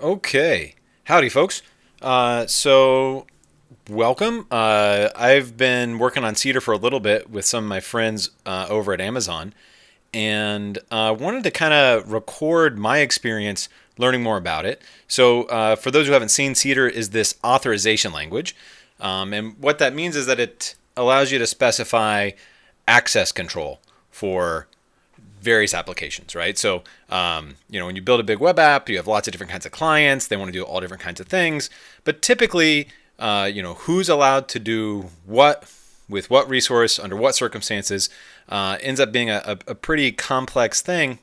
Okay. Howdy, folks. So, welcome. I've been working on Cedar for a little bit with some of my friends over at Amazon, and wanted to kind of record my experience learning more about it. So, for those who haven't seen, Cedar is this authorization language. And what that means is that it allows you to specify access control for various applications, right? So, when you build a big web app, you have lots of different kinds of clients. They want to do all different kinds of things. But typically, who's allowed to do what with what resource under what circumstances ends up being a pretty complex thing.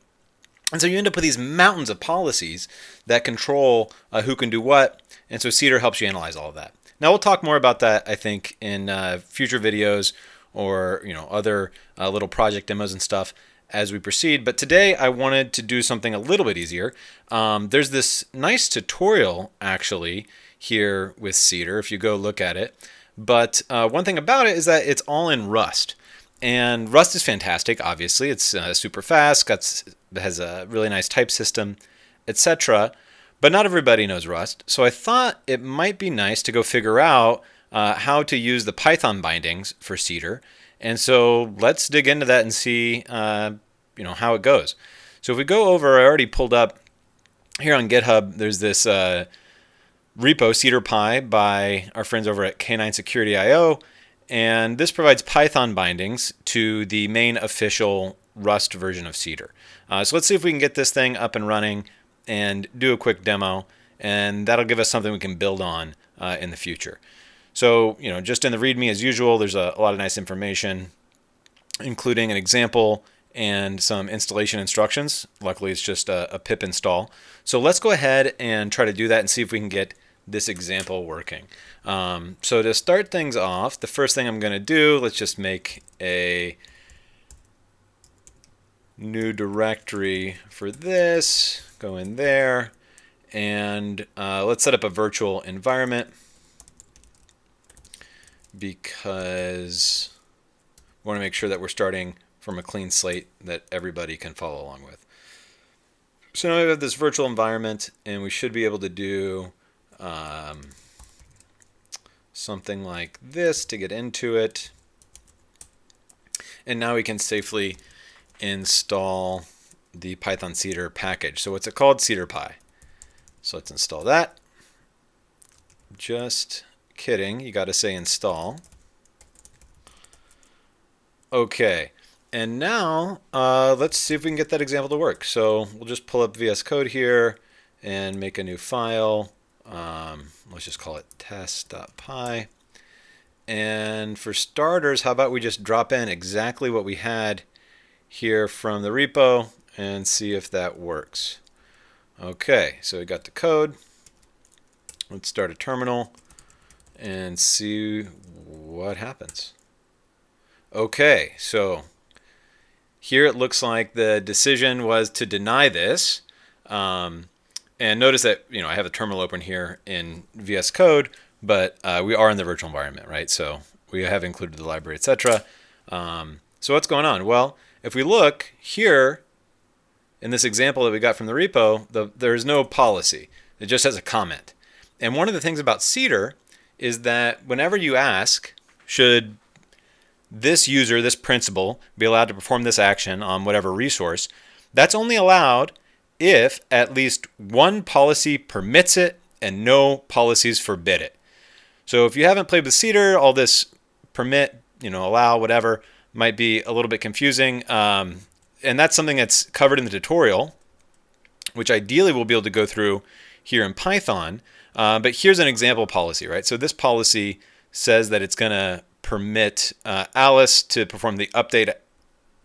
And so you end up with these mountains of policies that control who can do what. And so Cedar helps you analyze all of that. Now we'll talk more about that, I think, in future videos or other little project demos and stuff as we proceed. But today I wanted to do something a little bit easier. There's this nice tutorial actually here with Cedar if you go look at it. But one thing about it is that it's all in Rust. And Rust is fantastic, obviously. It's super fast, has a really nice type system, etc. But not everybody knows Rust. So I thought it might be nice to go figure out how to use the Python bindings for Cedar. And so let's dig into that and see how it goes. So if we go over, I already pulled up here on GitHub, there's this repo, cedarpy, by our friends over at K9 Security IO. And this provides Python bindings to the main official Rust version of Cedar. So let's see if we can get this thing up and running and do a quick demo. And that'll give us something we can build on in the future. So, just in the README as usual, there's a lot of nice information, including an example and some installation instructions. Luckily, it's just a pip install. So let's go ahead and try to do that and see if we can get this example working. So to start things off, the first thing I'm going to do, let's just make a new directory for this, go in there, and let's set up a virtual environment because we want to make sure that we're starting from a clean slate that everybody can follow along with. So now we have this virtual environment, and we should be able to do something like this to get into it. And now we can safely install the Python Cedar package. So what's it called? cedarpy. So let's install that. Just kidding, you got to say install. Okay, and now let's see if we can get that example to work. So we'll just pull up VS Code here and make a new file. Let's just call it test.py. And for starters, how about we just drop in exactly what we had here from the repo and see if that works. Okay, so we got the code. Let's start a terminal and see what happens. Okay, so here it looks like the decision was to deny this. And notice that I have a terminal open here in VS Code, but we are in the virtual environment, right? So we have included the library, etc. So what's going on? Well, if we look here in this example that we got from the repo, there's no policy. It just has a comment. And one of the things about Cedar is that whenever you ask, should this user, this principal, be allowed to perform this action on whatever resource, that's only allowed if at least one policy permits it and no policies forbid it. So if you haven't played with Cedar, all this permit, allow, whatever, might be a little bit confusing. And that's something that's covered in the tutorial, which ideally we'll be able to go through here in Python. But here's an example policy, right? So this policy says that it's going to permit Alice to perform the update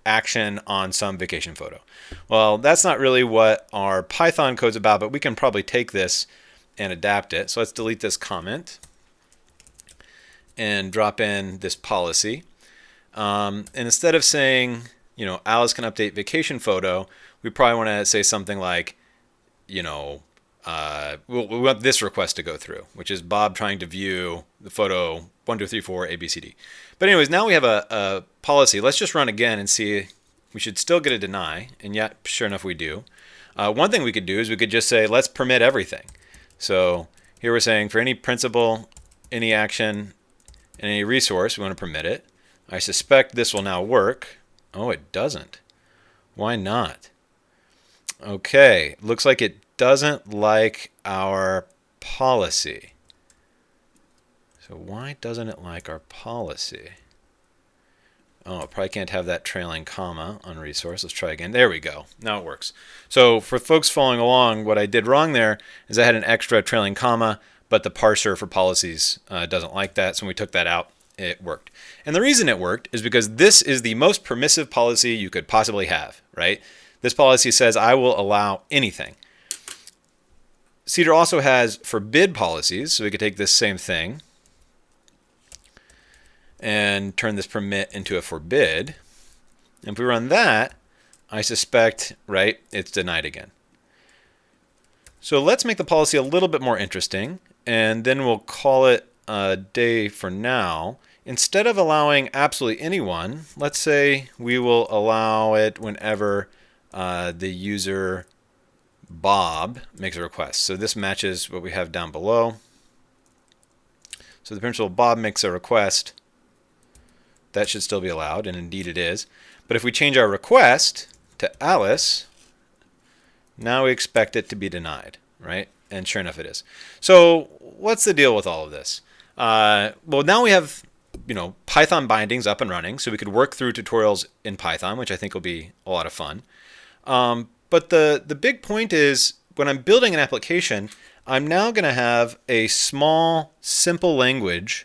action on some vacation photo. Well, that's not really what our Python code's about, but we can probably take this and adapt it. So let's delete this comment and drop in this policy. And instead of saying, Alice can update vacation photo, we probably want to say something like, we want this request to go through, which is Bob trying to view the photo 1, 2, 3, 4, ABCD. But anyways, now we have a policy. Let's just run again and see. We should still get a deny, and yet, sure enough, we do. One thing we could do is we could just say, let's permit everything. So here we're saying for any principal, any action, and any resource, we want to permit it. I suspect this will now work. Oh, it doesn't. Why not? Okay, looks like it doesn't like our policy. So why doesn't it like our policy? Oh, it probably can't have that trailing comma on resource. Let's try again. There we go. Now it works. So for folks following along, what I did wrong there is I had an extra trailing comma, but the parser for policies doesn't like that. So when we took that out, it worked. And the reason it worked is because this is the most permissive policy you could possibly have, right? This policy says I will allow anything. Cedar also has forbid policies, so we could take this same thing and turn this permit into a forbid. And if we run that, I suspect, right, it's denied again. So let's make the policy a little bit more interesting, and then we'll call it a day for now. Instead of allowing absolutely anyone, let's say we will allow it whenever the user Bob makes a request. So this matches what we have down below. So the principal Bob makes a request. That should still be allowed, and indeed it is. But if we change our request to Alice, now we expect it to be denied, right? And sure enough, it is. So what's the deal with all of this? Well, now we have Python bindings up and running, so we could work through tutorials in Python, which I think will be a lot of fun. But the big point is when I'm building an application, I'm now going to have a small, simple language,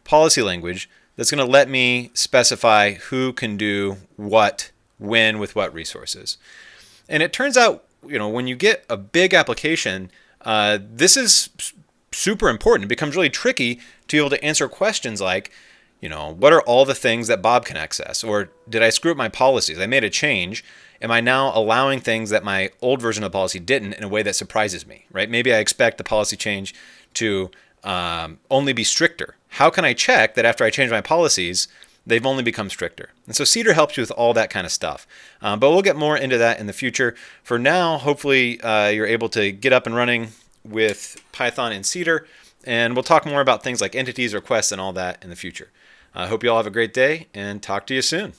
policy language, that's going to let me specify who can do what, when, with what resources. And it turns out, when you get a big application, this is super important. It becomes really tricky to be able to answer questions like, what are all the things that Bob can access? Or did I screw up my policies? I made a change. Am I now allowing things that my old version of the policy didn't in a way that surprises me, right? Maybe I expect the policy change to only be stricter. How can I check that after I change my policies, they've only become stricter? And so Cedar helps you with all that kind of stuff. But we'll get more into that in the future. For now, hopefully you're able to get up and running with Python and Cedar. And we'll talk more about things like entities, requests, and all that in the future. I hope you all have a great day, and talk to you soon.